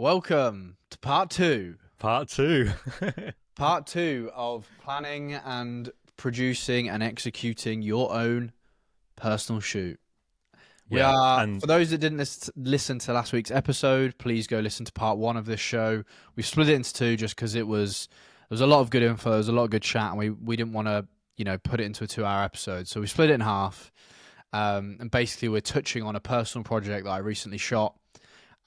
Welcome to part two. Part two. Part two of planning and producing and executing your own personal shoot. We Yeah, are, and for those that didn't listen to last week's episode, please go listen to part one of this show. We've split it into two just because there was a lot of good info, there was a lot of good chat, and we didn't want to, put it into a 2-hour episode. So we split it in half. And basically we're touching on a personal project that I recently shot,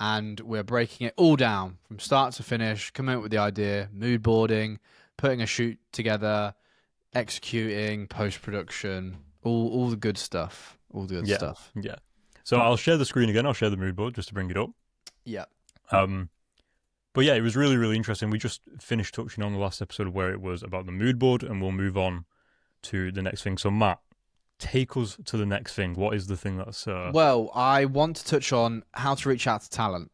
and we're breaking it all down from start to finish, coming up with the idea, mood boarding, putting a shoot together, executing, post production, all the good stuff. All the good yeah, stuff. yeah. So I'll share the screen again. I'll share the mood board just to bring it up. Yeah. Um, but yeah, it was really, really interesting. We just finished touching on the last episode where it was about the mood board, and we'll move on to the next thing. So Matt, take us to the next thing. What is the thing that's Well, I want to touch on how to reach out to talent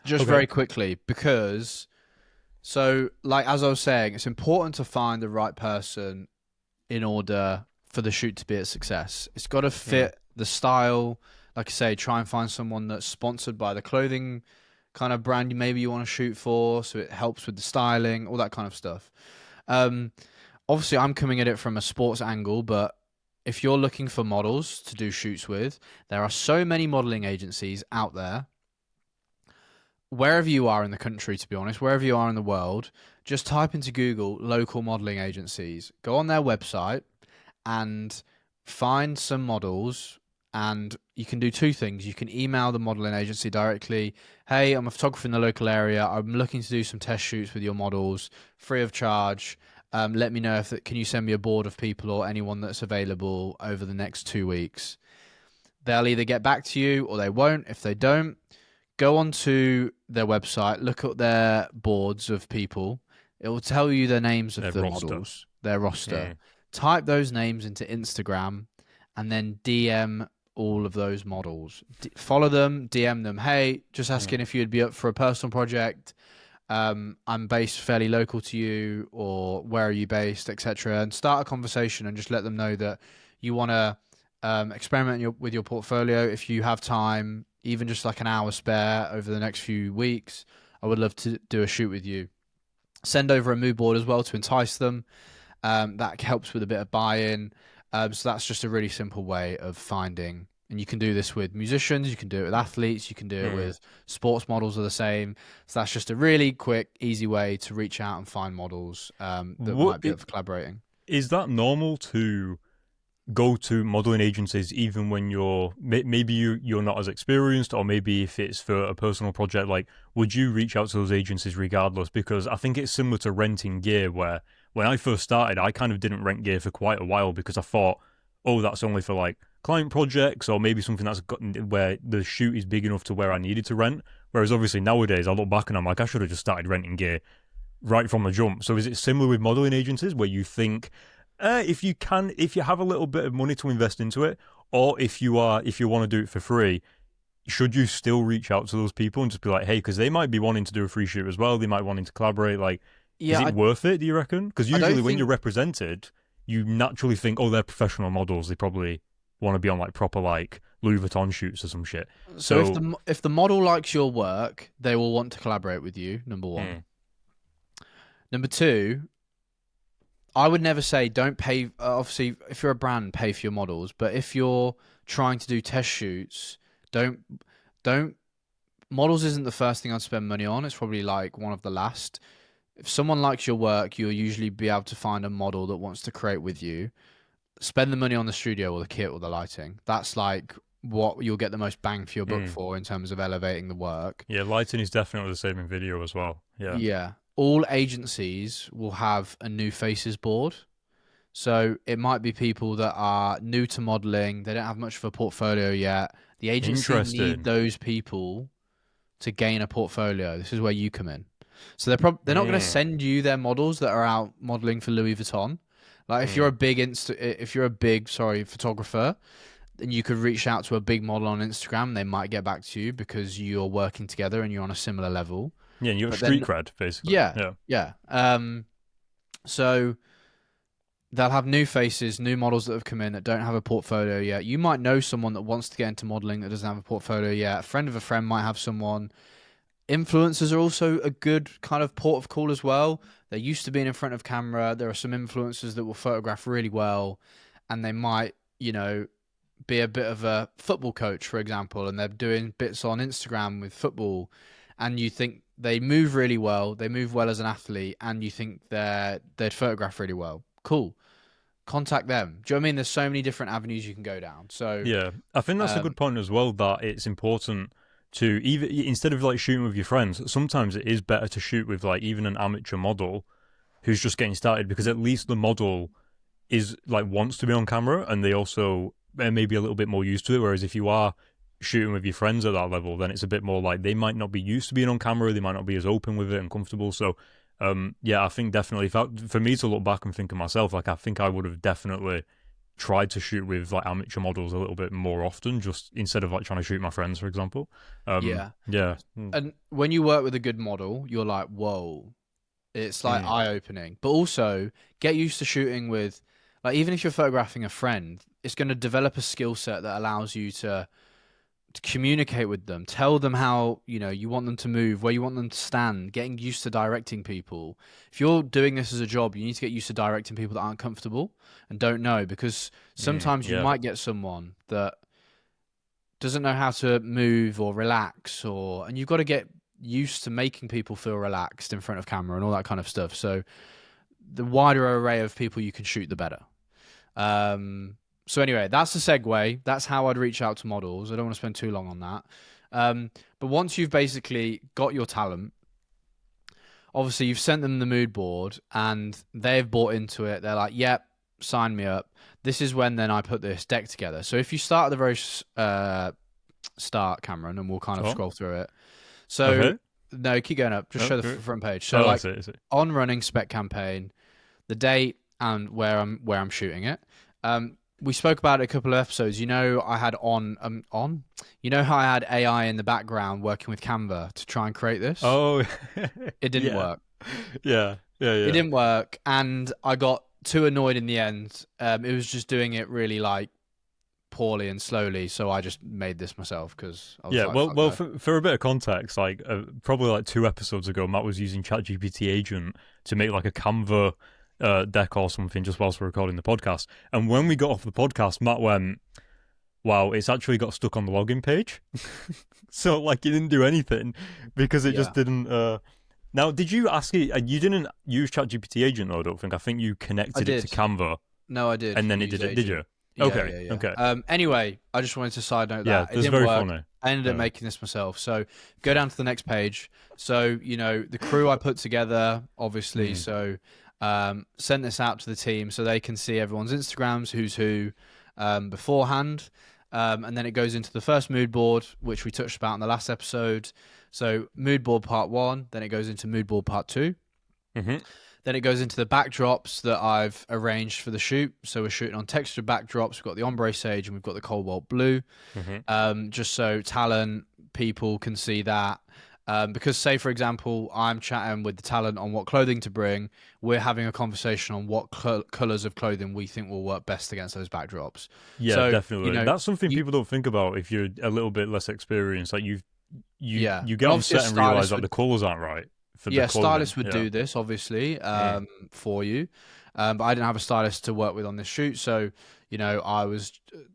just Okay. very quickly because, so like as I was saying, it's important to find the right person in order for the shoot to be a success. It's got to fit the style. Like I say, try and find someone that's sponsored by the clothing kind of brand maybe you want to shoot for, so it helps with the styling, all that kind of stuff. Um, Obviously, I'm coming at it from a sports angle, but if you're looking for models to do shoots with, there are so many modeling agencies out there. Wherever you are in the country, to be honest, wherever you are in the world, just type into Google local modeling agencies. Go on their website and find some models, and you can do two things. You can email the modeling agency directly. Hey, I'm a photographer in the local area. I'm looking to do some test shoots with your models free of charge. Let me know can you send me a board of people or anyone that's available over the next 2 weeks. They'll either get back to you or they won't. If they don't, go onto their website, look at their boards of people. It will tell you the names of their the roster? models, their roster. Mm. Type those names into Instagram and then DM all of those models. Follow them, DM them. Hey, just asking if you'd be up for a personal project. I'm based fairly local to you, or where are you based, etc. And start a conversation and just let them know that you want to experiment with your portfolio. If you have time, even just like an hour spare over the next few weeks, I would love to do a shoot with you. Send over a mood board as well to entice them. That helps with a bit of buy-in. So that's just a really simple way of finding. And you can do this with musicians, you can do it with athletes, you can do it with sports models are the same. So that's just a really quick, easy way to reach out and find models that What might be up for collaborating. is that normal to go to modeling agencies even when maybe you're not as experienced, or maybe if it's for a personal project, like would you reach out to those agencies regardless? Because I think it's similar to renting gear, where when I first started I kind of didn't rent gear for quite a while because I thought, oh, that's only for like client projects or maybe something that's got where the shoot is big enough to where I needed to rent. Whereas obviously nowadays I look back and I'm like, I should have just started renting gear right from the jump. So is it similar with modeling agencies where you think, if you have a little bit of money to invest into it, or if you want to do it for free, should you still reach out to those people and just be like, hey, because they might be wanting to do a free shoot as well, they might be wanting to collaborate, like, is Yeah, it worth it, do you reckon? Because I don't usually when think you're represented, you naturally think, oh, they're professional models, they probably want to be on like proper like Louis Vuitton shoots or some shit. so. If So the model likes your work, they will want to collaborate with you. Number one. mm, Number two, I would never say don't pay. Obviously, if you're a brand, pay for your models. But if you're trying to do test shoots, don't don't. Models isn't the first thing I'd spend money on. It's probably like one of the last. If someone likes your work, you'll usually be able to find a model that wants to create with you. Spend the money on the studio or the kit or the lighting. That's like what you'll get the most bang for your buck mm, for in terms of elevating the work. yeah, lighting is definitely the same in video as well. Yeah. Yeah. All agencies will have a new faces board. So it might be people that are new to modeling, they don't have much of a portfolio yet. The agency need Interesting. those people to gain a portfolio. This is where you come in. So they're not going to Mm, send you their models that are out modeling for Louis Vuitton. Like if you're mm. a big photographer, then you could reach out to a big model on Instagram. They might get back to you because you're working together and you're on a similar level. Yeah, and you got But street then cred, basically. yeah, Yeah. yeah. So they'll have new faces, new models that have come in that don't have a portfolio yet. You might know someone that wants to get into modeling that doesn't have a portfolio yet. A friend of a friend might have someone. Influencers are also a good kind of port of call as well. They're used to being in front of camera. There are some influencers that will photograph really well, and they might, be a bit of a football coach, for example, and they're doing bits on Instagram with football, and you think they move really well, they move well as an athlete, and you think they'd photograph really well. Cool. Contact them. Do you know what I mean? There's so many different avenues you can go down. So, Yeah, I think that's a good point as well. That it's important to even instead of like shooting with your friends, sometimes it is better to shoot with like even an amateur model who's just getting started, because at least the model is like wants to be on camera, and they also maybe a little bit more used to it. Whereas if you are shooting with your friends at that level, then it's a bit more like they might not be used to being on camera, they might not be as open with it and comfortable. So yeah, I think definitely for me to look back and think of myself, like I think I would have definitely tried to shoot with like amateur models a little bit more often, just instead of like trying to shoot my friends, for example. yeah. Yeah. And when you work with a good model, you're like, whoa, it's like eye-opening. But also, get used to shooting with, like, even if you're photographing a friend, it's going to develop a skill set that allows you to communicate with them, tell them how, you want them to move, where you want them to stand, getting used to directing people. If you're doing this as a job, you need to get used to directing people that aren't comfortable and don't know, because sometimes you Yeah. might get someone that doesn't know how to move or relax, and you've got to get used to making people feel relaxed in front of camera and all that kind of stuff. So the wider array of people you can shoot, the better. So anyway, that's the segue. That's how I'd reach out to models. I don't want to spend too long on that. But once you've basically got your talent, obviously you've sent them the mood board and they've bought into it. They're like, yep, sign me up. This is when then I put this deck together. So if you start at the very start, Cameron, and we'll kind of scroll through it. So Okay. no, keep going up. Just show the front page. So I see. on running spec campaign, the date and where I'm shooting it. We spoke about it a couple of episodes. I had how I had AI in the background working with Canva to try and create this. Oh, It didn't work. Yeah. It didn't work, and I got too annoyed in the end. It was just doing it really like poorly and slowly, so I just made this myself because I was like, well, for a bit of context, like probably like 2 episodes ago, Matt was using ChatGPT Agent to make like a Canva deck or something just whilst we're recording the podcast. And when we got off the podcast, Matt went, wow, it's actually got stuck on the login page. So like he didn't do anything because it just didn't. Now, did you ask it? You didn't use ChatGPT Agent though, I don't think. I think you connected it to Canva. No, I did. And then it did it, did you? Okay. Okay. Anyway, I just wanted to side note Yeah, that it didn't very work. Funny. I ended up making this myself. So go down to the next page. So the crew I put together, obviously. So sent this out to the team so they can see everyone's Instagrams, who's who, beforehand. And then it goes into the first mood board, which we touched about in the last episode. So mood board part 1, then it goes into mood board part 2. Then it goes into the backdrops that I've arranged for the shoot. So we're shooting on textured backdrops. We've got the ombre sage and we've got the cobalt blue. Just so talent people can see that. Because say, for example, I'm chatting with the talent on what clothing to bring. We're having a conversation on what colors of clothing we think will work best against those backdrops. Yeah, so, definitely. That's something people don't think about if you're a little bit less experienced. Like you get on set and realize that the colors aren't right. Stylists would do this, obviously, for you. But I didn't have a stylist to work with on this shoot. So, I was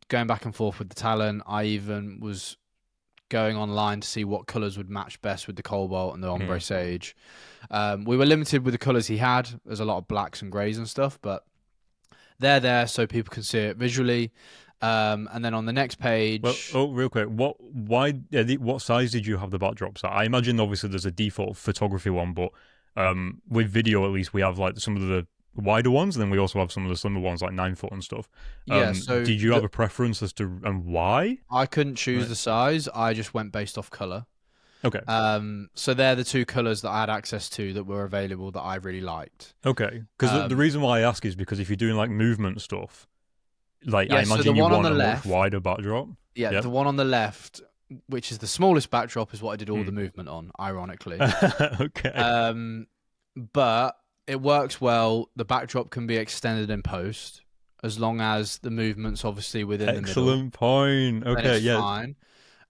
going back and forth with the talent. I even was going online to see what colours would match best with the cobalt and the ombre sage. We were limited with the colours he had. There's a lot of blacks and greys and stuff, but they're there so people can see it visually. And then on the next page... Well, real quick, what size did you have the backdrops at? I imagine obviously there's a default photography one, but with video at least we have like some of the wider ones, and then we also have some of the slimmer ones like 9 foot and stuff. So did you have a preference as to and why? I couldn't choose the size. I just went based off colour. Okay. So they're the 2 colours that I had access to that were available that I really liked. Okay. Because the reason why I ask is because if you're doing like movement stuff, like I imagine you want a much wider backdrop. Yeah, the one on the left, which is the smallest backdrop, is what I did all the movement on, ironically. Okay. But it works well. The backdrop can be extended in post as long as the movement's obviously within the middle. Excellent point. Okay, fine.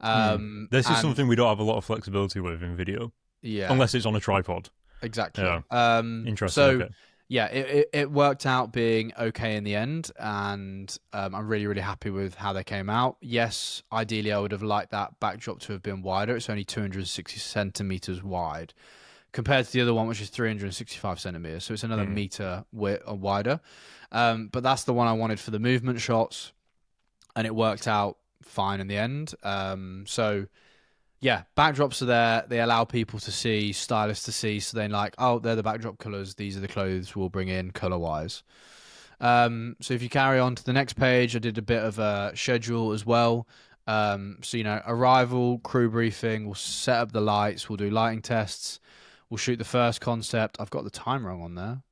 This is And something we don't have a lot of flexibility with in video, yeah, unless it's on a tripod. exactly. Yeah, interesting. So Okay. yeah, it worked out being okay in the end, and I'm really really happy with how they came out. Yes, ideally I would have liked that backdrop to have been wider. It's only 260 centimeters wide compared to the other one, which is 365 centimeters. So it's another Mm. meter wider. But that's the one I wanted for the movement shots, and it worked out fine in the end. So yeah, backdrops are there. They allow people to see, stylists to see. So they're like, oh, they're the backdrop colors. These are the clothes we'll bring in color wise. So if you carry on to the next page, I did a bit of a schedule as well. So arrival, crew briefing. We'll set up the lights. We'll do lighting tests. We'll shoot the first concept. I've got the time wrong on there.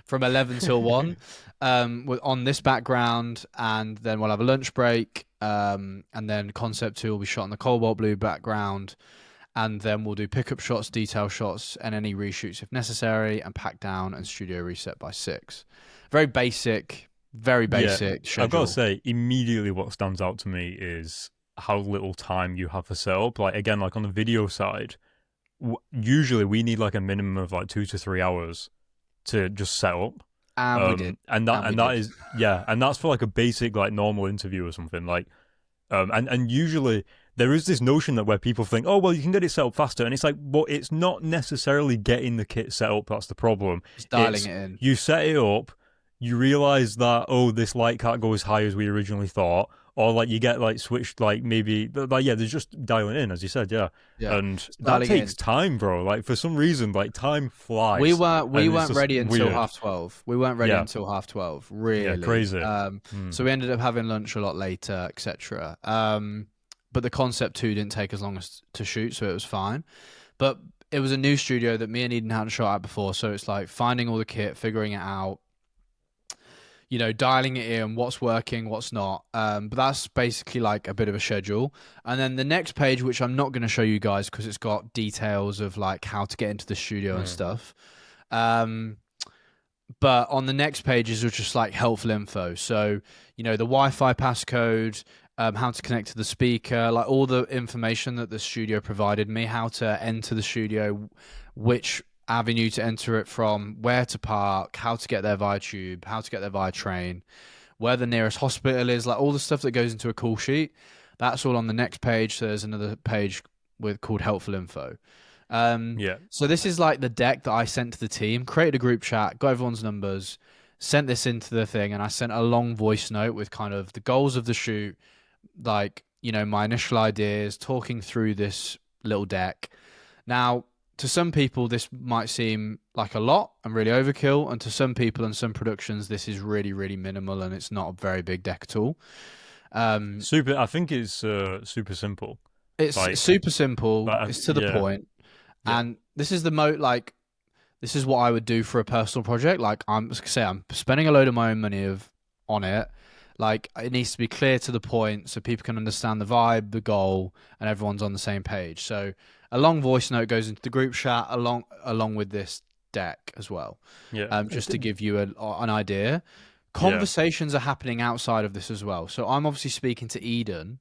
From 11 till 1 on this background, and then we'll have a lunch break, and then concept 2 will be shot on the cobalt blue background, and then we'll do pickup shots, detail shots, and any reshoots if necessary, and pack down and studio reset by 6. Very basic schedule. I've got to say, immediately what stands out to me is how little time you have for setup. Like, again, like on the video side, usually we need like a minimum of like 2 to 3 hours to just set up. And we did. And that is and that's for like a basic like normal interview or something. Like and usually there is this notion that where people think, oh well, you can get it set up faster, and it's like, well, it's not necessarily getting the kit set up that's the problem. It's dialing it in. You set it up, you realize that, oh, this light can't go as high as we originally thought, or like you get like switched, like maybe like there's just dialing in, as you said, and that takes time, bro. Like for some reason, like time flies. We weren't ready until weird. 12:30. We weren't ready until 12:30. Really, yeah, crazy. So we ended up having lunch a lot later, etc. But the concept 2 didn't take as long as to shoot, so it was fine. But it was a new studio that me and Eden hadn't shot at before, so it's like finding all the kit, figuring it out, dialing it in, what's working, what's not. But that's basically like a bit of a schedule. And then the next page, which I'm not going to show you guys because it's got details of like how to get into the studio and stuff. But on the next pages are just like helpful info. So, the Wi-Fi passcode, how to connect to the speaker, like all the information that the studio provided me, how to enter the studio, which avenue to enter it from, where to park, how to get there via tube, how to get there via train, where the nearest hospital is, like all the stuff that goes into a call sheet. That's all on the next page. So there's another page called helpful info. So this is like the deck that I sent to the team, created a group chat, got everyone's numbers, sent this into the thing, and I sent a long voice note with kind of the goals of the shoot, like, my initial ideas, talking through this little deck. Now, to some people, this might seem like a lot and really overkill, and to some people and some productions, this is really, really minimal, and it's not a very big deck at all. I think it's super simple. It's super simple. It's to the point. Yeah. And this is this is what I would do for a personal project. Like I'm spending a load of my own money on it. Like it needs to be clear to the point so people can understand the vibe, the goal, and everyone's on the same page. So a long voice note goes into the group chat along with this deck as well. Yeah. Just to give you an idea. Conversations are happening outside of this as well. So I'm obviously speaking to Eden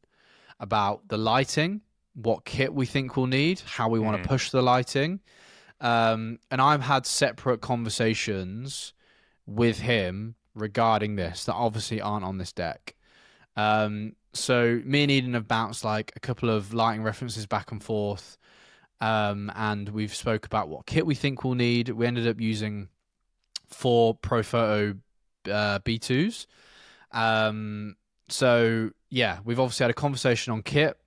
about the lighting, what kit we think we'll need, how we want to push the lighting. And I've had separate conversations with him regarding this that obviously aren't on this deck. So me and Eden have bounced like a couple of lighting references back and forth. And we've spoke about what kit we think we'll need. We ended up using 4 ProPhoto B2s. So yeah, we've obviously had a conversation on kit.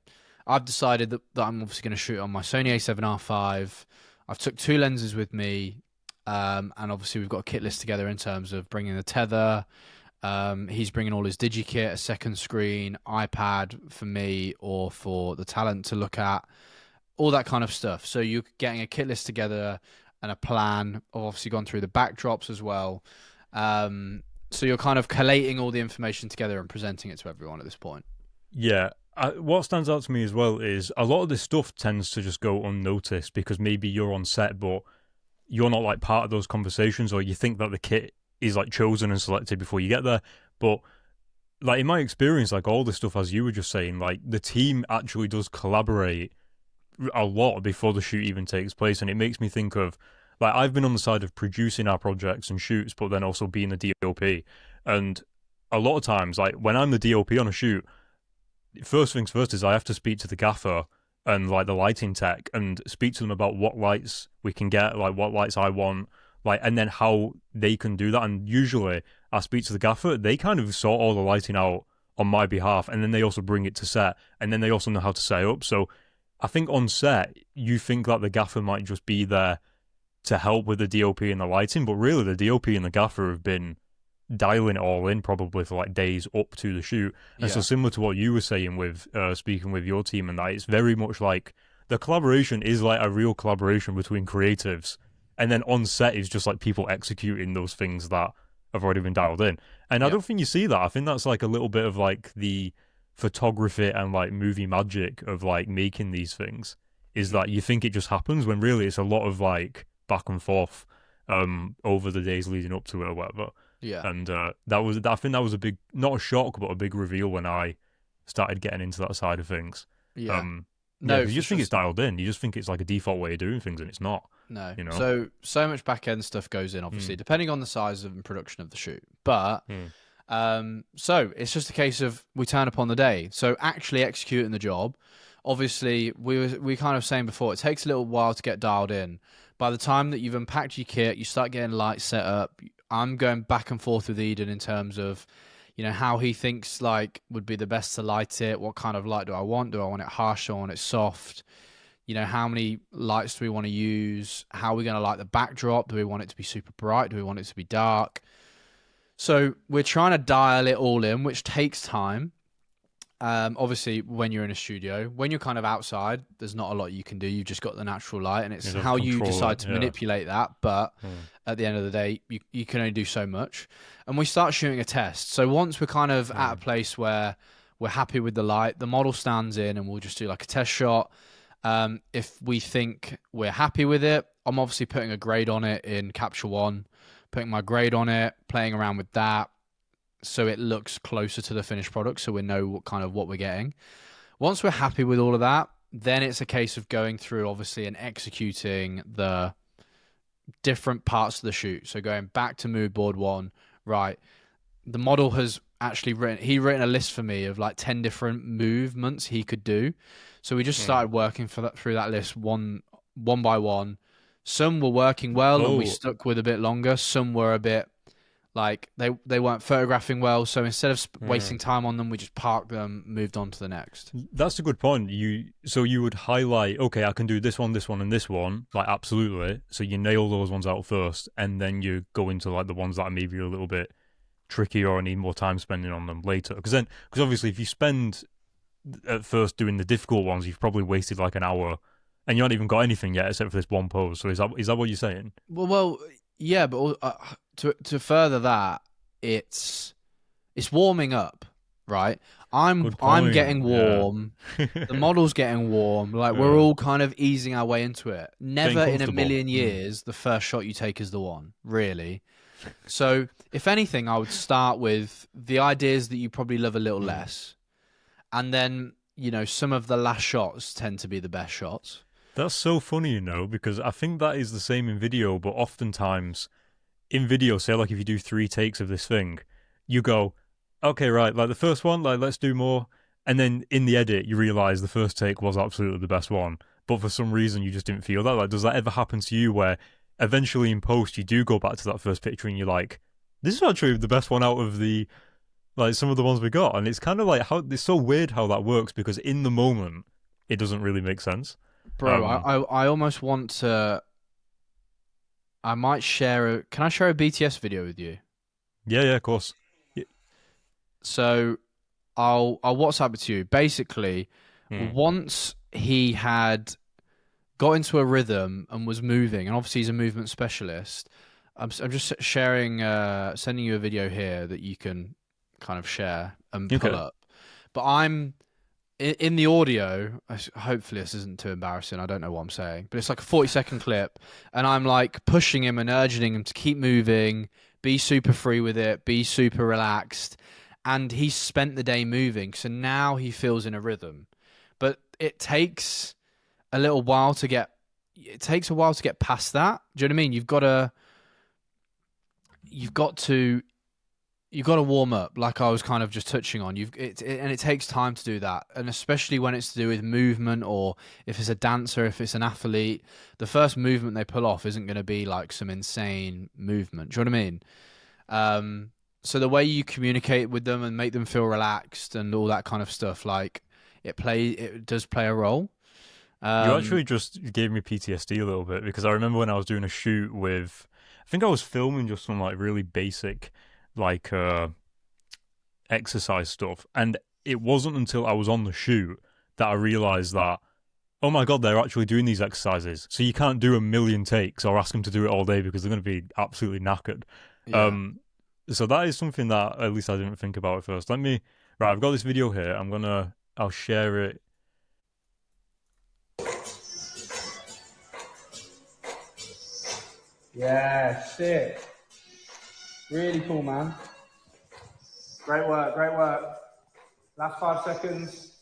I've decided that I'm obviously going to shoot on my Sony A7R5. I've took 2 lenses with me, and obviously we've got a kit list together in terms of bringing the tether. He's bringing all his DigiKit, a second screen, iPad for me or for the talent to look at, all that kind of stuff. So you're getting a kit list together and a plan. I've obviously gone through the backdrops as well. So you're kind of collating all the information together and presenting it to everyone at this point. Yeah. What stands out to me as well is a lot of this stuff tends to just go unnoticed because maybe you're on set, but you're not like part of those conversations, or you think that the kit is like chosen and selected before you get there. But like in my experience, like all this stuff, as you were just saying, like the team actually does collaborate a lot before the shoot even takes place, and it makes me think of like I've been on the side of producing our projects and shoots, but then also being the DOP, and a lot of times, like when I'm the DOP on a shoot, first things first is I have to speak to the gaffer and like the lighting tech and speak to them about what lights we can get, like what lights I want, like, and then how they can do that. And usually I speak to the gaffer, they kind of sort all the lighting out on my behalf, and then they also bring it to set, and then they also know how to set up. So I think on set, you think that the gaffer might just be there to help with the DOP and the lighting, but really the DOP and the gaffer have been dialing it all in probably for like days up to the shoot. And so similar to what you were saying with speaking with your team and that, it's very much like the collaboration is like a real collaboration between creatives, and then on set is just like people executing those things that have already been dialed in. And I don't think you see that. I think that's like a little bit of like the photography and like movie magic of like making these things, is that you think it just happens when really it's a lot of like back and forth over the days leading up to it or whatever. Yeah. And I think that was a big, not a shock, but a big reveal when I started getting into that side of things. Yeah. No, you just think it's dialed in. You just think it's like a default way of doing things, and it's not. No. You know? So much back end stuff goes in, obviously, depending on the size of and production of the shoot. But so it's just a case of we turn up on the day. So actually executing the job, obviously, we kind of saying before, it takes a little while to get dialed in. By the time that you've unpacked your kit, you start getting lights set up. I'm going back and forth with Eden in terms of, you know, how he thinks like would be the best to light it. What kind of light do I want? Do I want it harsh or want it soft? You know, how many lights do we want to use? How are we going to light the backdrop? Do we want it to be super bright? Do we want it to be dark? So we're trying to dial it all in, which takes time. Obviously, when you're in a studio, when you're kind of outside, there's not a lot you can do. You've just got the natural light, and it's how you decide to manipulate that. But at the end of the day, you can only do so much. And we start shooting a test. So once we're kind of at a place where we're happy with the light, the model stands in, and we'll just do like a test shot. If we think we're happy with it, I'm obviously putting a grade on it in Capture One, putting my grade on it, playing around with that, so it looks closer to the finished product, so we know what we're getting. Once we're happy with all of that, then it's a case of going through, obviously, and executing the different parts of the shoot. So going back to mood board one, right, the model has actually written a list for me of like 10 different movements he could do. So we just started working through that list one by one. Some were working well and we stuck with a bit longer. Some were a bit like they weren't photographing well, so instead of wasting time on them, we just parked them, moved on to the next. That's a good point. You would highlight, okay, I can do this one, and this one, like absolutely. So you nail those ones out first, and then you go into like the ones that are maybe a little bit tricky or need more time spending on them later. Because obviously if you spend at first doing the difficult ones, you've probably wasted like an hour, and you haven't even got anything yet except for this one pose. So is that what you're saying? Well. Yeah, but to further that, it's warming up, right? I'm getting warm. The model's getting warm. Like we're all kind of easing our way into it. Never in a million years the first shot you take is the one, really. So if anything, I would start with the ideas that you probably love a little less, and then some of the last shots tend to be the best shots. That's so funny, because I think that is the same in video, but oftentimes in video, say like if you do 3 takes of this thing, you go, okay, right, like the first one, like let's do more. And then in the edit, you realize the first take was absolutely the best one. But for some reason, you just didn't feel that. Like, does that ever happen to you where eventually in post, you do go back to that first picture and you're like, this is actually the best one out of the, like some of the ones we got. And it's kind of like it's so weird how that works, because in the moment, it doesn't really make sense. Bro, I almost want to. I might share Can I share a BTS video with you? Yeah, of course. Yeah. So I'll WhatsApp it to you. Basically, once he had got into a rhythm and was moving, and obviously he's a movement specialist. I'm just sending you a video here that you can kind of share and pull up. But I'm in the audio, hopefully this isn't too embarrassing, I don't know what I'm saying, but it's like a 40-second clip, and I'm like pushing him and urging him to keep moving, be super free with it, be super relaxed, and he's spent the day moving, so now he feels in a rhythm. But it takes a little while to get. It takes a while to get past that. Do you know what I mean? You've got to warm up, like I was kind of just touching on. And it takes time to do that, and especially when it's to do with movement, or if it's a dancer, if it's an athlete, the first movement they pull off isn't going to be like some insane movement. Do you know what I mean? So the way you communicate with them and make them feel relaxed and all that kind of stuff, like it does play a role. You actually just gave me PTSD a little bit, because I remember when I was doing a shoot with, I think I was filming just some like really basic like exercise stuff, and it wasn't until I was on the shoot that I realized that, oh my god, they're actually doing these exercises. So you can't do a million takes or ask them to do it all day, because they're going to be absolutely knackered. Yeah. So that is something that at least I didn't think about at first. Right, I've got this video here. I'll share it. Yeah, sick. Really cool, man. Great work, great work. Last 5 seconds.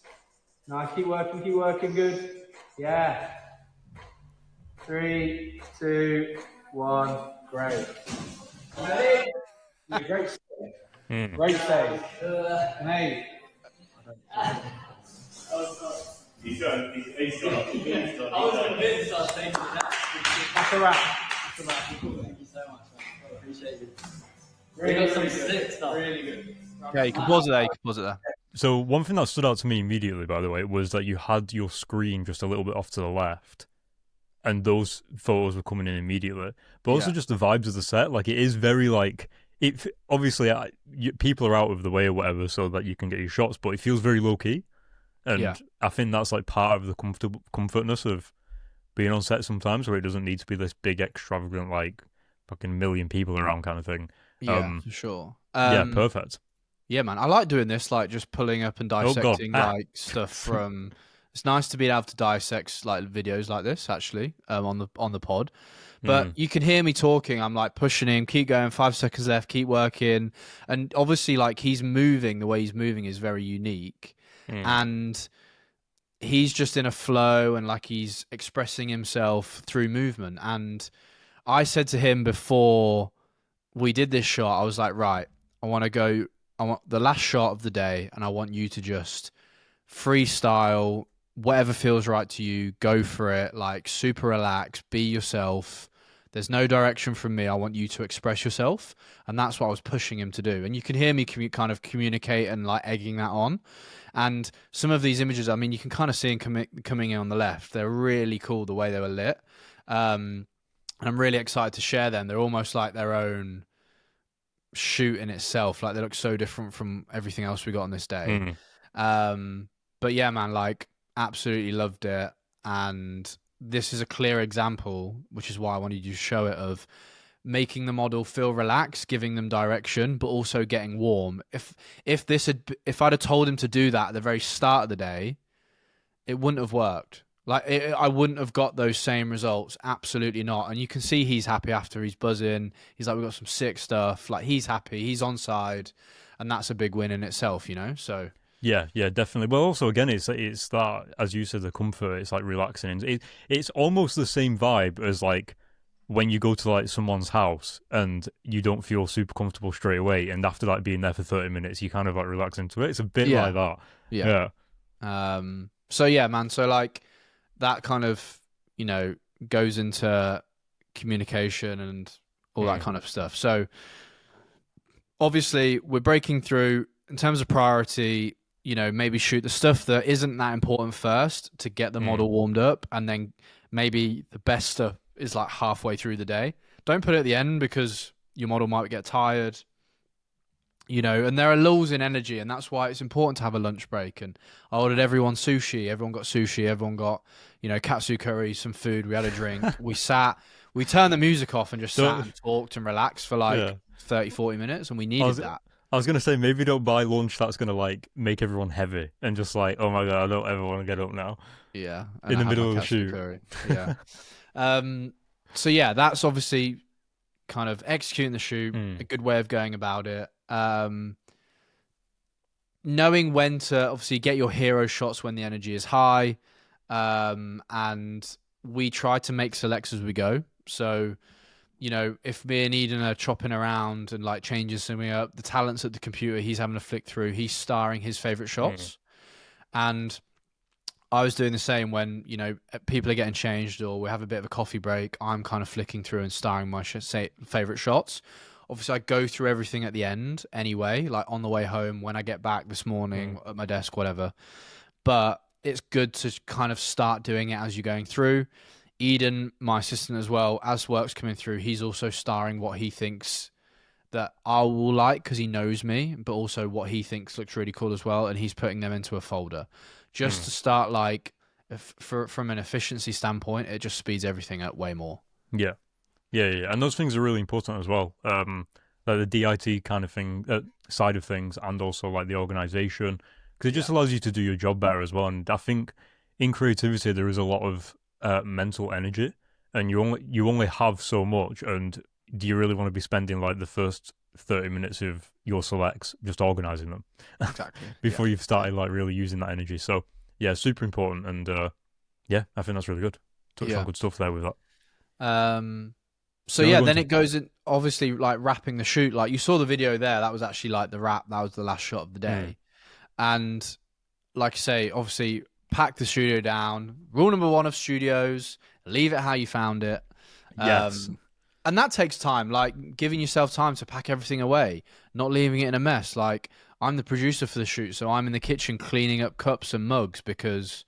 Nice, keep working, good. Yeah. 3, 2, 1, great. Ready? Yeah, great save. Great save. Mate. He's done. I was convinced I was thinking that. That's a wrap. Thank you so much, man. Appreciate it. We got some sick stuff. Really good. Yeah, you can pause it there. So one thing that stood out to me immediately, by the way, was that you had your screen just a little bit off to the left, and those photos were coming in immediately. But also just the vibes of the set, like it is very like it. Obviously, people are out of the way or whatever, so that you can get your shots, but it feels very low key, and I think that's like part of the comfortness of being on set sometimes, where it doesn't need to be this big extravagant like fucking million people around kind of thing. Yeah, for sure. Yeah, perfect. Yeah, man, I like doing this, like just pulling up and dissecting like stuff from. It's nice to be able to dissect like videos like this, actually, on the pod. But you can hear me talking. I'm like pushing him, keep going, 5 seconds left, keep working, and obviously, like he's moving. The way he's moving is very unique, and he's just in a flow, and like he's expressing himself through movement. And I said to him before we did this shot, I was like, right, I want the last shot of the day, and I want you to just freestyle whatever feels right to you. Go for it, like super relaxed, be yourself. There's no direction from me. I want you to express yourself, and that's what I was pushing him to do. And you can hear me kind of communicate and like egging that on. And some of these images, I mean, you can kind of see them coming in on the left. They're really cool the way they were lit. And I'm really excited to share them. They're almost like their own shoot in itself. Like they look so different from everything else we got on this day. But yeah, man, like absolutely loved it. And this is a clear example, which is why I wanted you to show it, of making the model feel relaxed, giving them direction, but also getting warm. If I'd have told him to do that at the very start of the day, it wouldn't have worked. Like I wouldn't have got those same results. Absolutely not. And you can see he's happy after he's buzzing. He's like, we've got some sick stuff. Like he's happy. He's on side, and that's a big win in itself, you know. So yeah, definitely. Well, also again, it's that, as you said, the comfort. It's like relaxing. It's almost the same vibe as like when you go to like someone's house and you don't feel super comfortable straight away, and after like being there for 30 minutes, you kind of like relax into it. It's a bit like that. Yeah. So yeah, man. So like that kind of, you know, goes into communication and all that kind of stuff. So obviously we're breaking through in terms of priority. You know, maybe shoot the stuff that isn't that important first to get the model warmed up, and then maybe the best stuff is like halfway through the day. Don't put it at the end, because your model might get tired, you know, and there are lulls in energy, and that's why it's important to have a lunch break. And I ordered everyone sushi. Everyone got sushi. Everyone got, you know, katsu curry, some food. We had a drink. We turned the music off and just sat and talked and relaxed for like 30, 40 minutes, and we needed that. I was going to say, maybe don't buy lunch that's going to like make everyone heavy and just like, oh my God, I don't ever want to get up now. Yeah. In the middle of the shoot. Curry. Yeah. So yeah, that's obviously kind of executing the shoot, a good way of going about it. knowing when to obviously get your hero shots when the energy is high, and we try to make selects as we go. So, if me and Eden are chopping around and like changing something up, the talent's at the computer, he's having a flick through, he's starring his favorite shots. And I was doing the same when, people are getting changed or we have a bit of a coffee break. I'm kind of flicking through and starring my favorite shots. Obviously, I go through everything at the end anyway, like on the way home, when I get back this morning at my desk, whatever. But it's good to kind of start doing it as you're going through. Eden, my assistant as well, as work's coming through, he's also starring what he thinks that I will like because he knows me, but also what he thinks looks really cool as well, and he's putting them into a folder. Just to start, like, from an efficiency standpoint, it just speeds everything up way more. Yeah. And those things are really important as well. Like the DIT kind of thing, side of things, and also like the organization, because it just allows you to do your job better as well. And I think in creativity there is a lot of mental energy, and you only have so much. And do you really want to be spending like the first 30 minutes of your selects just organizing them Exactly. before you've started like really using that energy? So yeah, super important. And I think that's really good. Touched on good stuff there with that. So yeah, then it goes in, obviously, like wrapping the shoot. Like you saw the video there, that was actually like the wrap. That was the last shot of the day. And like I say, obviously pack the studio down. Rule number 1 of studios, leave it how you found it. Yes. And that takes time, like giving yourself time to pack everything away, not leaving it in a mess. Like I'm the producer for the shoot, so I'm in the kitchen cleaning up cups and mugs because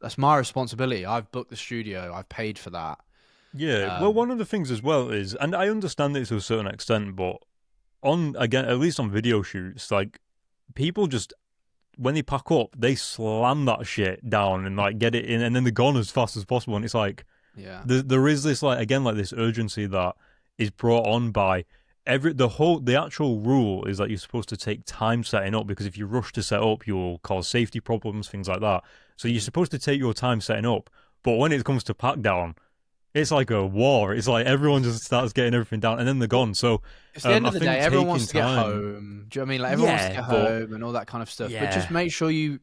that's my responsibility. I've booked the studio. I've paid for that. Yeah, well, one of the things as well is, and I understand it to a certain extent, but at least on video shoots, like people just, when they pack up, they slam that shit down and like get it in, and then they're gone as fast as possible. And it's like, there is this like, again, like this urgency that is brought on by the actual rule is that you're supposed to take time setting up, because if you rush to set up, you'll cause safety problems, things like that. So you're supposed to take your time setting up, but when it comes to pack down, it's like a war. It's like everyone just starts getting everything down, and then they're gone. So it's the end of the day. Everyone wants to get home. Do you know what I mean? Like everyone wants to get home and all that kind of stuff. But just make sure you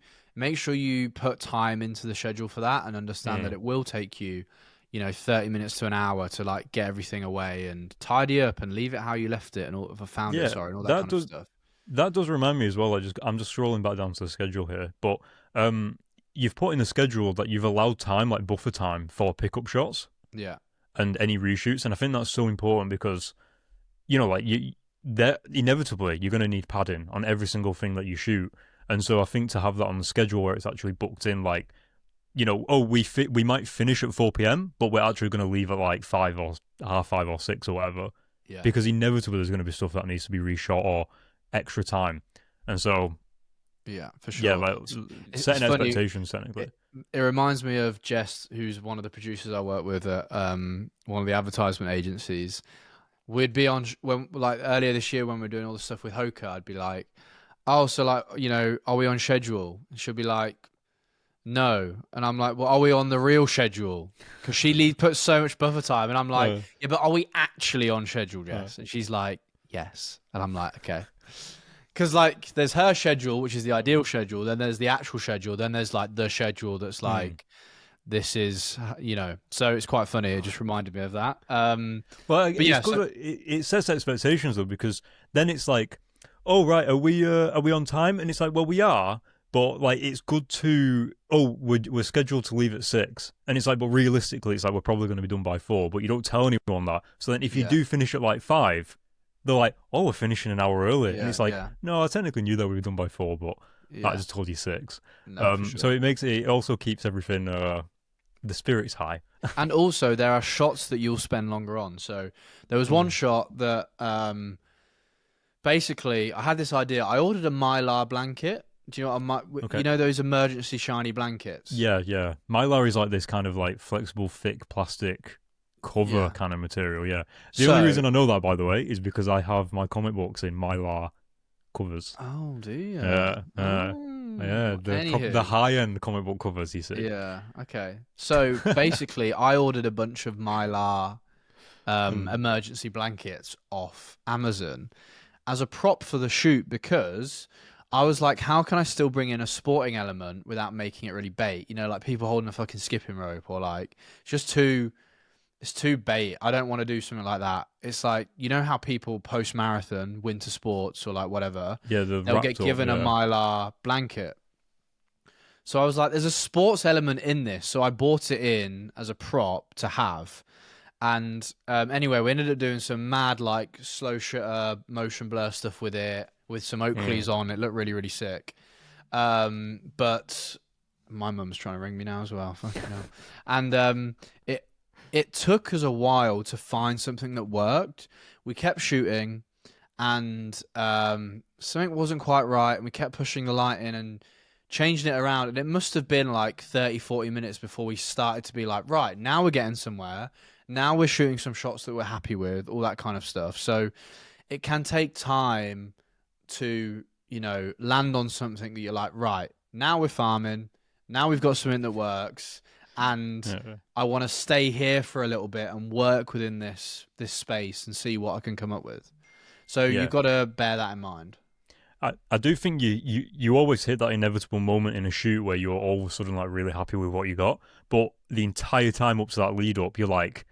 put time into the schedule for that, and understand that it will take you, 30 minutes to an hour to like get everything away and tidy up and leave it how you left it and all found it. Sorry, and all that kind of stuff. That does remind me as well. I'm just scrolling back down to the schedule here, but you've put in the schedule that you've allowed time, like buffer time, for pickup shots. Yeah. And any reshoots. And I think that's so important because, inevitably you're going to need padding on every single thing that you shoot. And so I think to have that on the schedule where it's actually booked in, like, we might finish at 4 p.m, but we're actually going to leave at like 5 or half 5 or 6 or whatever. Yeah. Because inevitably there's going to be stuff that needs to be reshot or extra time. And so, yeah, for sure. Yeah, like setting expectations technically. It reminds me of Jess, who's one of the producers I work with at one of the advertisement agencies. We'd be on earlier this year when we were doing all the stuff with Hoka. I'd be like, "Oh, so like are we on schedule?" And she'll be like, "No," and I'm like, "Well, are we on the real schedule?" Because she puts so much buffer time, and I'm like, "Yeah, but are we actually on schedule, Jess?" And she's like, "Yes," and I'm like, "Okay." Because, like, there's her schedule, which is the ideal schedule. Then there's the actual schedule. Then there's, like, the schedule that's, like, this is, So it's quite funny. It just reminded me of that. Well, it sets expectations, though, because then it's like, oh, right, are we on time? And it's like, well, we are. But, like, it's good to, we're scheduled to leave at 6. And it's like, but realistically, it's like, we're probably going to be done by 4. But you don't tell anyone that. So then if you do finish at, like, 5... they're like, we're finishing an hour early. And it's like, no, I technically knew that we were done by 4, but I just told you 6. No, sure. So it also keeps everything, the spirits high. And also, there are shots that you'll spend longer on. So there was one shot that basically, I had this idea. I ordered a Mylar blanket. Do you know what you know those emergency shiny blankets? Yeah. Mylar is like this kind of like flexible, thick plastic cover kind of material. The only reason I know that, by the way, is because I have my comic books in Mylar covers. Oh, do you? Yeah. The high-end comic book covers, you see. Yeah, okay. So basically, I ordered a bunch of Mylar emergency blankets off Amazon as a prop for the shoot because I was like, how can I still bring in a sporting element without making it really bait? You know, like people holding a fucking skipping rope, or like just too. It's too bait. I don't want to do something like that. It's like, you know how people post marathon, winter sports, or like whatever, Yeah, the they'll get wrapped up. given a Yeah, Mylar blanket. So I was like, there's a sports element in this. So I bought it in as a prop to have. And anyway, we ended up doing some mad, like, slow shutter, motion blur stuff with it, with some Oakleys on. It looked really, really sick. But my mum's trying to ring me now as well. Fucking hell. And it took us a while to find something that worked. We kept shooting, and something wasn't quite right, and we kept pushing the light in and changing it around, and it must have been like 30-40 minutes before we started to be like, right, now we're getting somewhere, now we're shooting some shots that we're happy with, all that kind of stuff. So it can take time to, you know, land on something that you're like, right, now we're farming, now we've got something that works, and yeah. I want to stay here for a little bit and work within this space and see what I can come up with. So Yeah. you've got to bear that in mind. I do think you always hit that inevitable moment in a shoot where you're all of a sudden like really happy with what you got, but the entire time up to that lead up, you're like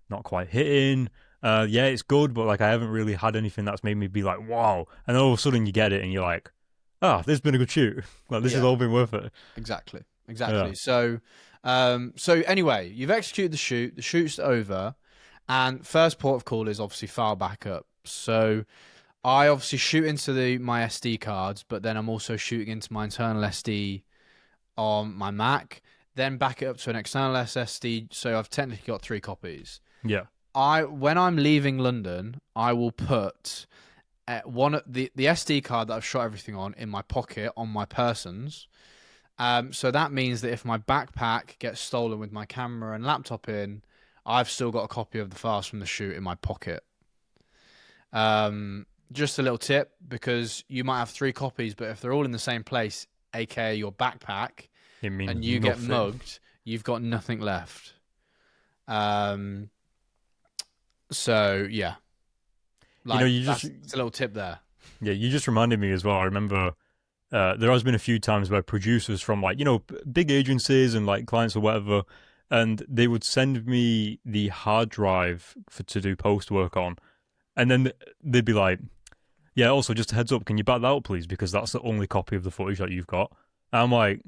not quite hitting. Yeah, it's good, but like I haven't really had anything that's made me be like, wow. And then all of a sudden you get it, and you're like, this has been a good shoot. Like this has all been worth it. Exactly. Yeah. So, so anyway, you've executed the shoot. The shoot's over, and first port of call is obviously file backup. So I obviously shoot into my SD cards, but then I'm also shooting into my internal SD on my Mac, then back it up to an external SSD. So I've technically got 3 copies. Yeah. When I'm leaving London, I will put the SD card that I've shot everything on in my pocket on my persons. So that means that if my backpack gets stolen with my camera and laptop in, I've still got a copy of the files from the shoot in my pocket. Just a little tip, because you might have 3 copies, but if they're all in the same place, aka your backpack, It means and you nothing. get mugged, you've got nothing left. So yeah, like, it's a little tip there. Yeah, you just reminded me as well. I remember there has been a few times where producers from like, big agencies and like clients or whatever, and they would send me the hard drive to do post work on, and then they'd be like, yeah, also just a heads up, can you back that up please, because that's the only copy of the footage that you've got. And I'm like,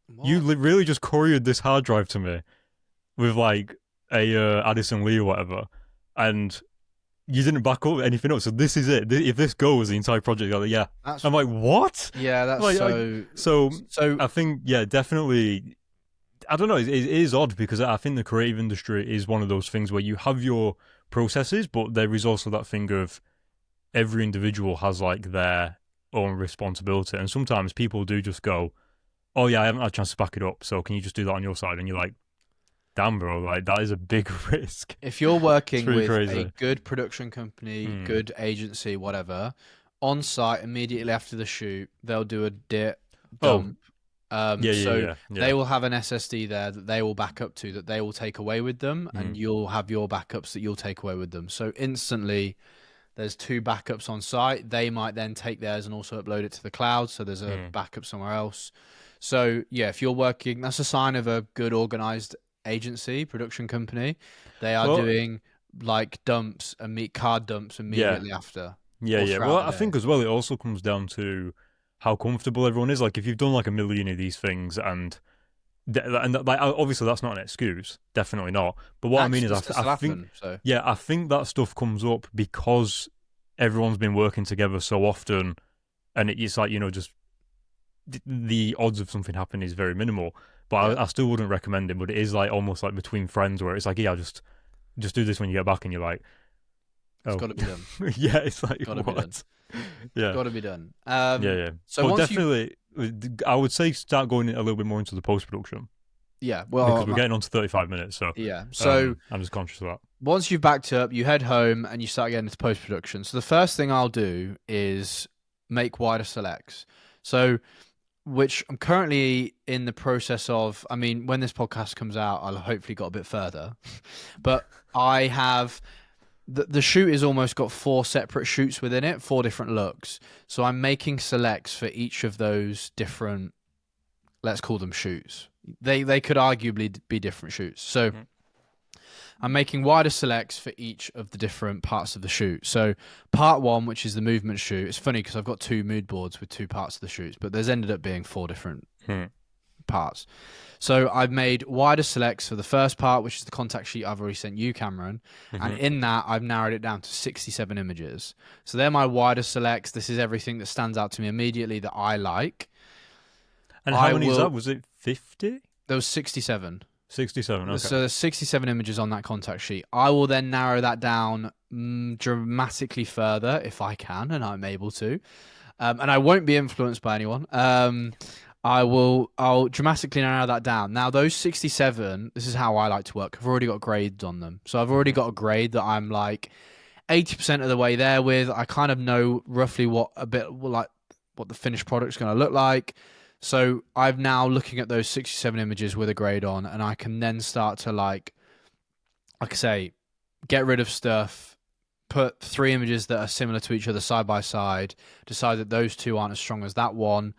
What? you really just couriered this hard drive to me with like a Addison Lee or whatever, and you didn't back up anything up. So this is it. If this goes, the entire project, yeah. I'm like, what? Yeah, that's like, so so. I think, yeah, definitely. I don't know. It is odd, because I think the creative industry is one of those things where you have your processes, but there is also that thing of every individual has like their own responsibility, and sometimes people do just go, "Oh yeah, I haven't had a chance to back it up, so can you just do that on your side?" And you're like, damn, bro, like that is a big risk. If you're working with crazy. a good production company, good agency, whatever, on site immediately after the shoot, they'll do a dump. They will have an SSD there that they will back up to, that they will take away with them, and you'll have your backups that you'll take away with them. So instantly, there's 2 backups on site. They might then take theirs and also upload it to the cloud, so there's a backup somewhere else. So yeah, if you're working, that's a sign of a good organized agency, production company. They are doing like dumps and card dumps immediately after. Yeah. Well, I think as well, it also comes down to how comfortable everyone is. Like if you've done like a million of these things, and like obviously that's not an excuse, definitely not. But what I mean is, I think that stuff comes up because everyone's been working together so often, and it's like, just the odds of something happening is very minimal. But I still wouldn't recommend it. But it is like almost like between friends, where it's like, yeah, just do this when you get back, and you're like, it's got to be done. Yeah, it's like, gotta what? Be done. Yeah, got to be done. Yeah. So but definitely, I would say start going a little bit more into the post production. Yeah, well, because we're getting on to 35 minutes, so yeah. So I'm just conscious of that. Once you've backed up, you head home and you start getting into post production. So the first thing I'll do is make wider selects. So, which I'm currently in the process of. I mean, when this podcast comes out, I'll hopefully got a bit further, but I have the shoot is almost got 4 separate shoots within it, 4 different looks. So I'm making selects for each of those different, let's call them shoots. They could arguably be different shoots. So I'm making wider selects for each of the different parts of the shoot. So part 1, which is the movement shoot, it's funny because I've got 2 mood boards with 2 parts of the shoots, but there's ended up being 4 different parts. So I've made wider selects for the first part, which is the contact sheet I've already sent you, Cameron. And in that, I've narrowed it down to 67 images. So they're my wider selects. This is everything that stands out to me immediately that I like. And how many is that? Was it 50? There was 67. 67, okay. So there's 67 images on that contact sheet. I will then narrow that down dramatically further if I can, and I'm able to. And I won't be influenced by anyone. I'll dramatically narrow that down. Now, those 67, this is how I like to work. I've already got grades on them. So I've already got a grade that I'm like 80% of the way there with. I kind of know roughly what the finished product's going to look like. So I'm now looking at those 67 images with a grade on, and I can then start to like I say, get rid of stuff, put 3 images that are similar to each other side by side, decide that those 2 aren't as strong as that one.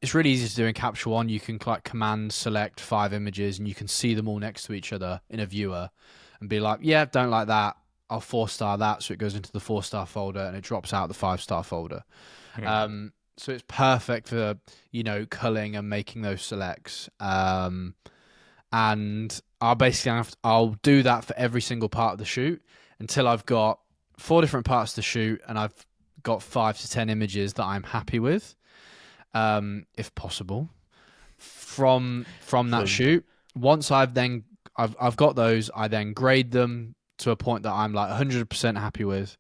It's really easy to do in Capture One. You can like command select 5 images and you can see them all next to each other in a viewer and be like, yeah, don't like that. I'll 4-star that. So it goes into the 4-star folder and it drops out the 5-star folder. So it's perfect for, culling and making those selects. And I'll do that for every single part of the shoot until I've got 4 different parts to shoot and I've got 5 to 10 images that I'm happy with. If possible, from that shoot. Once I've got those, I then grade them to a point that I'm like 100% happy with.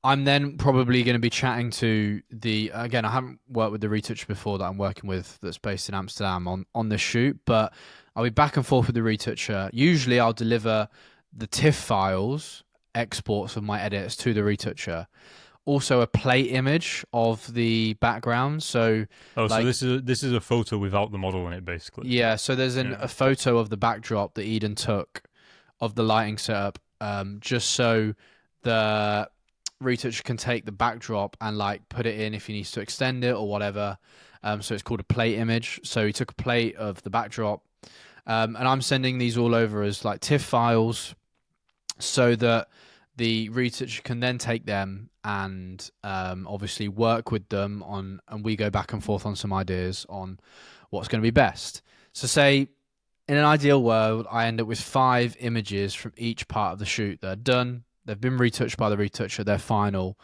I'm then probably going to be chatting to again, I haven't worked with the retoucher before that I'm working with that's based in Amsterdam on this shoot, but I'll be back and forth with the retoucher. Usually I'll deliver the TIFF files, exports of my edits to the retoucher. Also a plate image of the background. So this is a photo without the model in it, basically. Yeah, so there's a photo of the backdrop that Eden took of the lighting setup, just so the retoucher can take the backdrop and like put it in if he needs to extend it or whatever. So it's called a plate image. So he took a plate of the backdrop, and I'm sending these all over as like TIFF files, so that the retoucher can then take them and obviously work with them on, and we go back and forth on some ideas on what's going to be best. So say in an ideal world, I end up with 5 images from each part of the shoot. They're done. They've been retouched by the retoucher. They're final.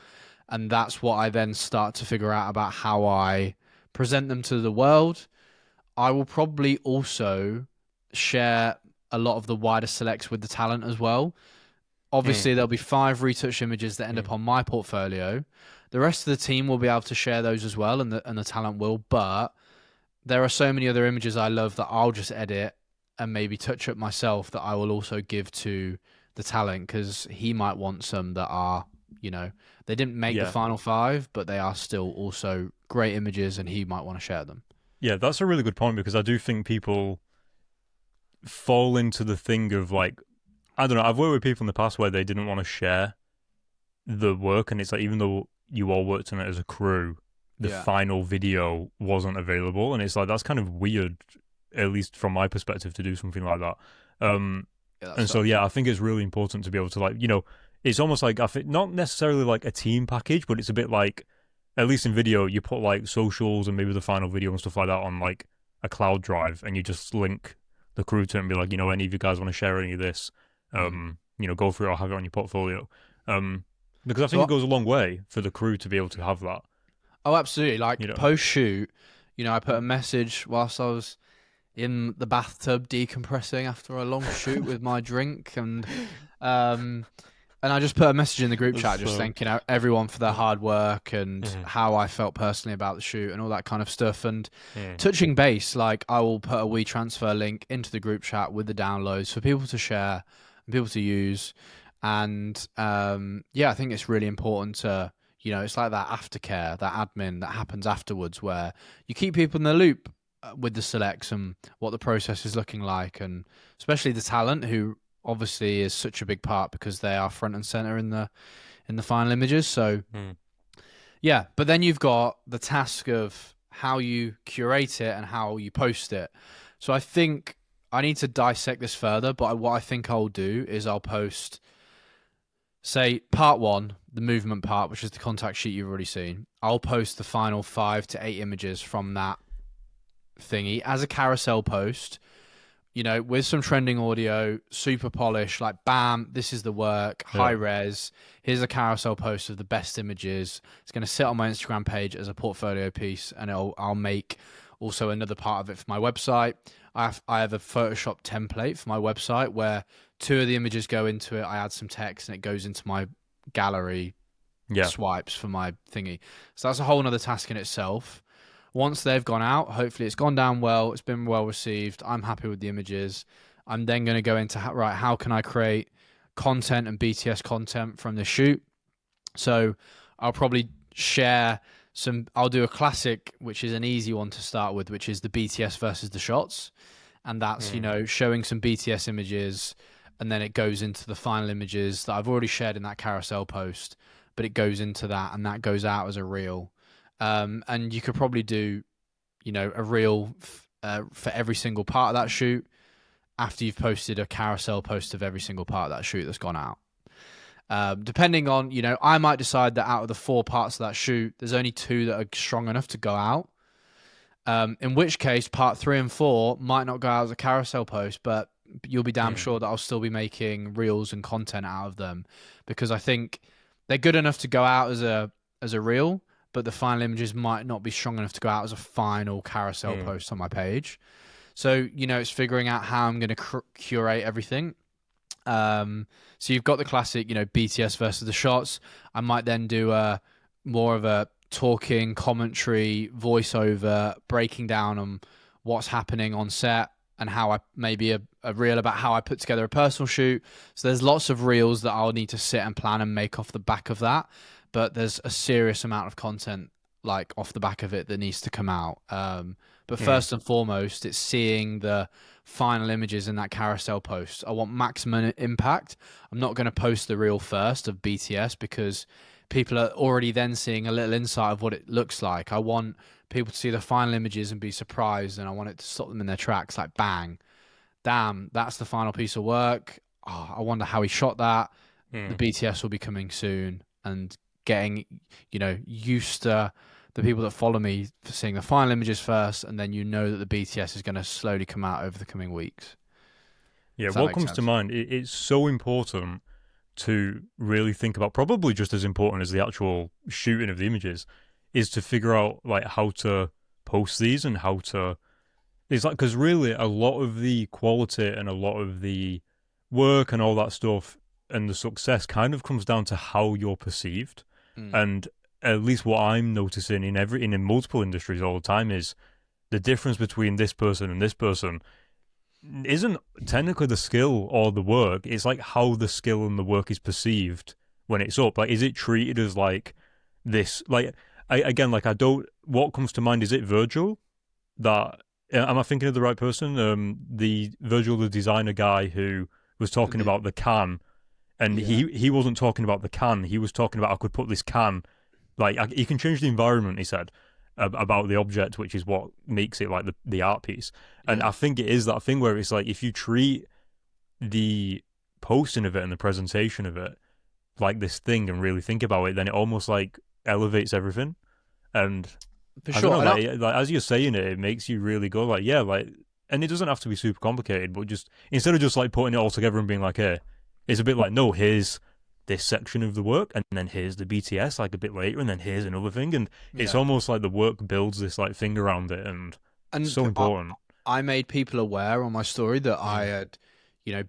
And that's what I then start to figure out about how I present them to the world. I will probably also share a lot of the wider selects with the talent as well. Obviously, there'll be 5 retouch images that end up on my portfolio. The rest of the team will be able to share those as well, and the talent will. But there are so many other images I love that I'll just edit and maybe touch up myself that I will also give to the talent, because he might want some that are, they didn't make the final 5, but they are still also great images, and he might want to share them. Yeah, that's a really good point, because I do think people fall into the thing of like, I don't know, I've worked with people in the past where they didn't want to share the work, and it's like, even though you all worked on it as a crew, the final video wasn't available, and it's like, that's kind of weird, at least from my perspective, to do something like that. I think it's really important to be able to, like, it's almost like, I think, not necessarily like a team package, but it's a bit like, at least in video, you put like socials and maybe the final video and stuff like that on like a cloud drive, and you just link the crew to it and be like, any of you guys want to share any of this, go through it or have it on your portfolio. Because I think it goes a long way for the crew to be able to have that. Oh, absolutely. Like post-shoot, I put a message whilst I was in the bathtub decompressing after a long shoot with my drink, and I just put a message in the group chat just thanking everyone for their hard work and how I felt personally about the shoot and all that kind of stuff. And touching base, like I will put a WeTransfer link into the group chat with the downloads for people to share and people to use. And I think it's really important to, it's like that aftercare, that admin that happens afterwards, where you keep people in the loop with the selects and what the process is looking like, and especially the talent who obviously is such a big part because they are front and center in the final images. So yeah, but then you've got the task of how you curate it and how you post it. So I think I need to dissect this further, but what I think I'll do is I'll post, say, part one, the movement part, which is the contact sheet you've already seen. I'll post the final 5 to 8 images from that thingy as a carousel post, with some trending audio, super polished, like bam, this is the work, high res. Here's a carousel post of the best images. It's going to sit on my Instagram page as a portfolio piece, and I'll make also another part of it for my website. I have a Photoshop template for my website where 2 of the images go into it. I add some text and it goes into my gallery swipes for my thingy. So that's a whole nother task in itself. Once they've gone out, hopefully it's gone down well, it's been well received, I'm happy with the images. I'm then going to go into, how can I create content and BTS content from the shoot? So I'll probably I'll do a classic, which is an easy one to start with, which is the BTS versus the shots. And that's, showing some BTS images, and then it goes into the final images that I've already shared in that carousel post, but it goes into that, and that goes out as a reel. And you could probably do, a reel for every single part of that shoot after you've posted a carousel post of every single part of that shoot that's gone out. Depending on, I might decide that out of the 4 parts of that shoot, there's only 2 that are strong enough to go out. In which case, part 3 and 4 might not go out as a carousel post, but you'll be damn sure that I'll still be making reels and content out of them, because I think they're good enough to go out as a reel, but the final images might not be strong enough to go out as a final carousel post on my page. So, it's figuring out how I'm going to curate everything. So you've got the classic, BTS versus the shots. I might then do more of a talking commentary voiceover, breaking down on what's happening on set and how I maybe a reel about how I put together a personal shoot. So there's lots of reels that I'll need to sit and plan and make off the back of that. But there's a serious amount of content like off the back of it that needs to come out. But first and foremost, it's seeing the final images in that carousel post. I want maximum impact. I'm not going to post the reel first of BTS because people are already then seeing a little insight of what it looks like. I want people to see the final images and be surprised, and I want it to stop them in their tracks, like bang, damn, that's the final piece of work. Oh, I wonder how he shot that. The BTS will be coming soon, and getting used to the people that follow me for seeing the final images first, and then that the BTS is going to slowly come out over the coming weeks. Yeah, what comes to mind, it's so important to really think about, probably just as important as the actual shooting of the images, is to figure out like how to post these and how to... It's like, because really a lot of the quality and a lot of the work and all that stuff and the success kind of comes down to how you're perceived. And at least what I'm noticing in multiple industries all the time is the difference between this person and this person isn't technically the skill or the work. It's like how the skill and the work is perceived when it's up. Like, is it treated as like this? Like, what comes to mind, is it Virgil? That am I thinking of the right person? The Virgil, the designer guy who was talking about the can. And he wasn't talking about the can. He was talking about, I could put this can, you can change the environment, he said, about the object, which is what makes it like the art piece. And I think it is that thing where it's like, if you treat the posting of it and the presentation of it like this thing and really think about it, then it almost like elevates everything. And for sure, like as you're saying it, it makes you really go like, yeah, like, and it doesn't have to be super complicated, but just instead of just like putting it all together and being like, hey, it's a bit like, no, here's this section of the work, and then here's the BTS like a bit later, and then here's another thing, and it's almost like the work builds this like thing around it, and it's so important. I made people aware on my story that I had,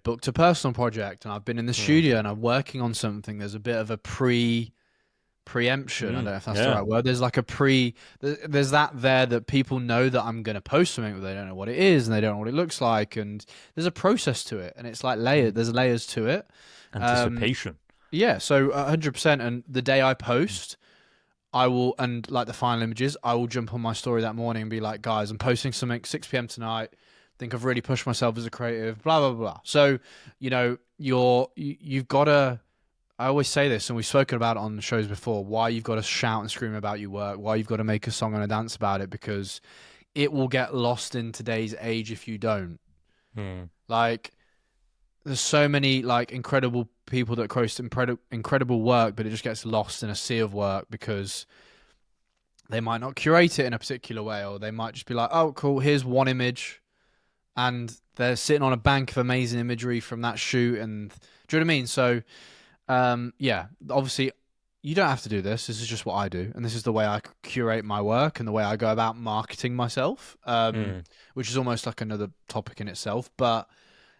booked a personal project, and I've been in the studio and I'm working on something. There's a bit of a preemption. I don't know if that's the right word. There's like there's that there that people know that I'm going to post something, but they don't know what it is and they don't know what it looks like, and there's a process to it, and it's like layered. There's layers to it. Anticipation. Yeah, so 100%. And the day I post, I will, and like the final images, I will jump on my story that morning and be like, guys, I'm posting something 6 p.m. tonight. think I've really pushed myself as a creative, blah blah blah. So, you've got to. I always say this, and we've spoken about it on the shows before. Why you've got to shout and scream about your work? Why you've got to make a song and a dance about it? Because it will get lost in today's age if you don't. Like, there's so many like incredible people that create incredible work, but it just gets lost in a sea of work because they might not curate it in a particular way, or they might just be like, "Oh, cool, here's one image," and they're sitting on a bank of amazing imagery from that shoot. And do you know what I mean? So, yeah, obviously, you don't have to do this. This is just what I do, and this is the way I curate my work and the way I go about marketing myself, which is almost like another topic in itself. But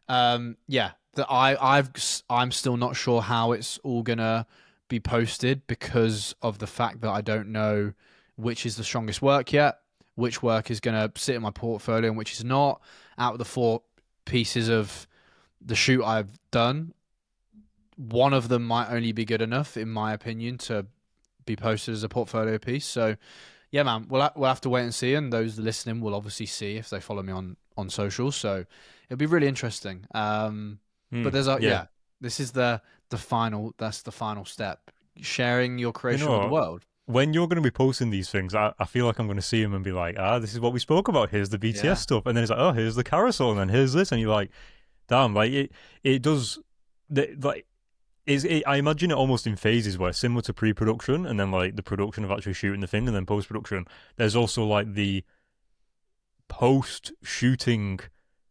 yeah, I'm still not sure how it's all gonna be posted because of the fact that I don't know which is the strongest work yet, which work is gonna sit in my portfolio and which is not. Out of the 4 pieces of the shoot I've done, one of them might only be good enough, in my opinion, to be posted as a portfolio piece. So, yeah, man, we'll have to wait and see, and those listening will obviously see if they follow me on social. So it'll be really interesting. But there's this is the final. That's the final step. Sharing your creation with the world. When you're going to be posting these things, I feel like I'm going to see them and be like, this is what we spoke about. Here's the BTS stuff, and then it's like, oh, here's the carousel, and then here's this, and you're like, damn, like it does, like. I imagine it almost in phases where similar to pre-production and then like the production of actually shooting the thing and then post-production, there's also like the post-shooting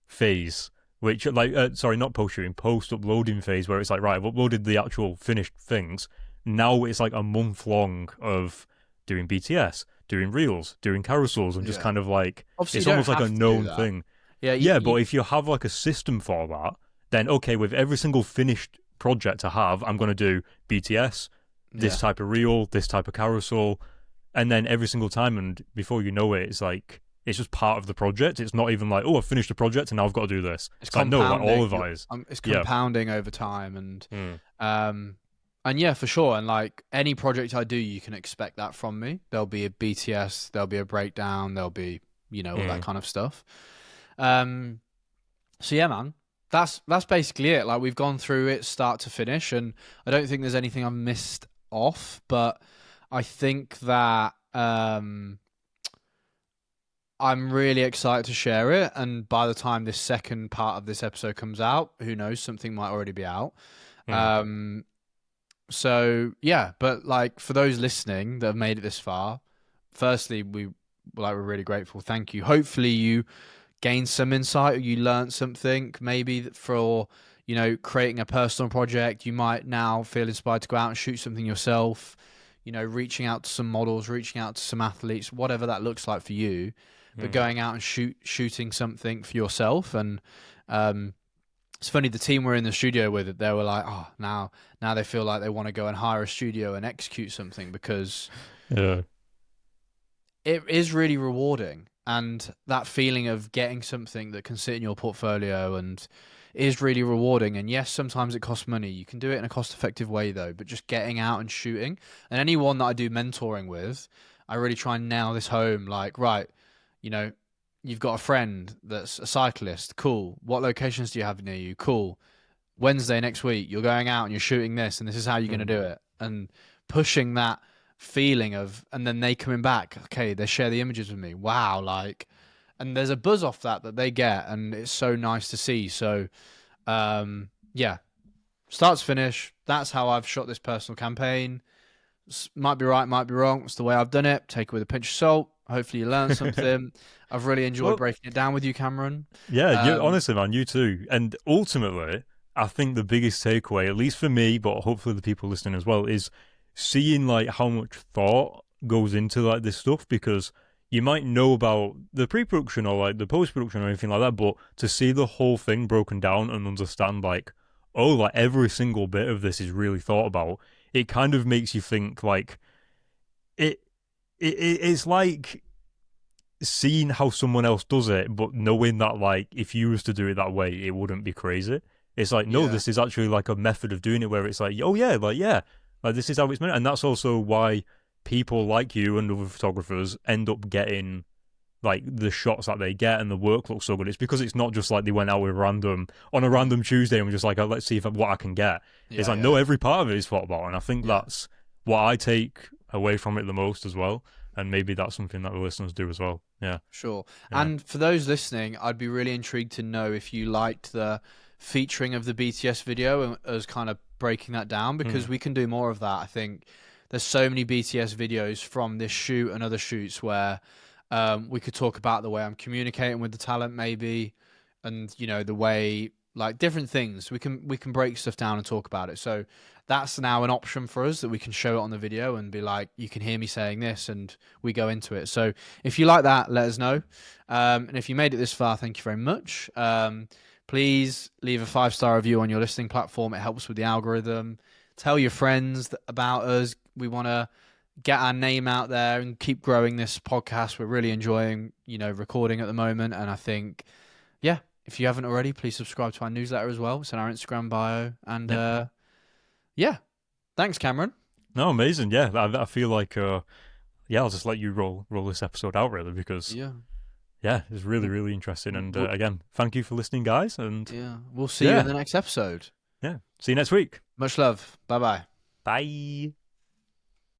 phase, which like, sorry, not post-shooting, post-uploading phase where it's like, right, I've uploaded the actual finished things. Now it's like a month long of doing BTS, doing reels, doing carousels and just kind of like, obviously it's almost like a known thing. Yeah, but if you have like a system for that, then okay, with every single finished project I have, I'm going to do BTS, this type of reel, this type of carousel, and then every single time, and before you know it, it's like it's just part of the project. It's not even like, oh, I've finished the project and now I've got to do this. It's like, no, like all of it is. It's compounding over time, and yeah, for sure. And like any project I do, you can expect that from me. There'll be a BTS, there'll be a breakdown, there'll be all that kind of stuff. So yeah, man. That's basically it. Like, we've gone through it start to finish, and I don't think there's anything I've missed off, but I think that I'm really excited to share it, and by the time this second part of this episode comes out, who knows, something might already be out. So yeah, but like for those listening that have made it this far, firstly, we're really grateful. Thank you. Hopefully you gained some insight, or you learned something. Maybe for creating a personal project, you might now feel inspired to go out and shoot something yourself. Reaching out to some models, reaching out to some athletes, whatever that looks like for you. But going out and shooting something for yourself. And it's funny, the team we're in the studio with, they were like, oh, now they feel like they want to go and hire a studio and execute something, because it is really rewarding. And that feeling of getting something that can sit in your portfolio and is really rewarding. And yes, sometimes it costs money. You can do it in a cost-effective way, though. But just getting out and shooting. And anyone that I do mentoring with, I really try and nail this home. Like, right, you've got a friend that's a cyclist. Cool. What locations do you have near you? Cool. Wednesday next week, you're going out and you're shooting this, and this is how you're going to do it. And pushing that feeling of, and then they coming back, okay, they share the images with me, wow, like, and there's a buzz off that they get, and it's so nice to see. So yeah, start to finish, that's how I've shot this personal campaign. Might be right, might be wrong, it's the way I've done it. Take it with a pinch of salt. Hopefully you learn something. I've really enjoyed breaking it down with you, Cameron. Yeah, honestly, man, you too. And ultimately, I think the biggest takeaway, at least for me, but hopefully the people listening as well, is seeing like how much thought goes into like this stuff, because you might know about the pre-production or like the post-production or anything like that, but to see the whole thing broken down and understand like, oh, like every single bit of this is really thought about, it kind of makes you think like it's like seeing how someone else does it, but knowing that like if you was to do it that way, it wouldn't be crazy. It's like, no, this is actually like a method of doing it where it's like, oh yeah, like this is how it's meant. And that's also why people like you and other photographers end up getting like the shots that they get and the work looks so good. It's because it's not just like they went out with on a random Tuesday and were just like, oh, let's see if what I can get. It's like, no, every part of it is thought about, and I think that's what I take away from it the most as well. And maybe that's something that the listeners do as well. Yeah. Sure. Yeah. And for those listening, I'd be really intrigued to know if you liked the featuring of the BTS video and as kind of breaking that down, because we can do more of that. I think there's so many BTS videos from this shoot and other shoots where we could talk about the way I'm communicating with the talent maybe, and, you know, the way, like, different things. We can break stuff down and talk about it. So that's now an option for us, that we can show it on the video and be like, you can hear me saying this, and we go into it. So if you like that, let us know. And if you made it this far, thank you very much. Please leave a 5-star review on your listening platform. It helps with the algorithm. Tell your friends about us. We want to get our name out there and keep growing this podcast. We're really enjoying, you know, recording at the moment. And I think, yeah, if you haven't already, please subscribe to our newsletter as well. It's in our Instagram bio. And yeah, thanks, Cameron. No, amazing. Yeah, I feel like I'll just let you roll this episode out, really, because it's really, really interesting. And again, thank you for listening, guys. And we'll see you in the next episode. Yeah, see you next week. Much love. Bye-bye. Bye.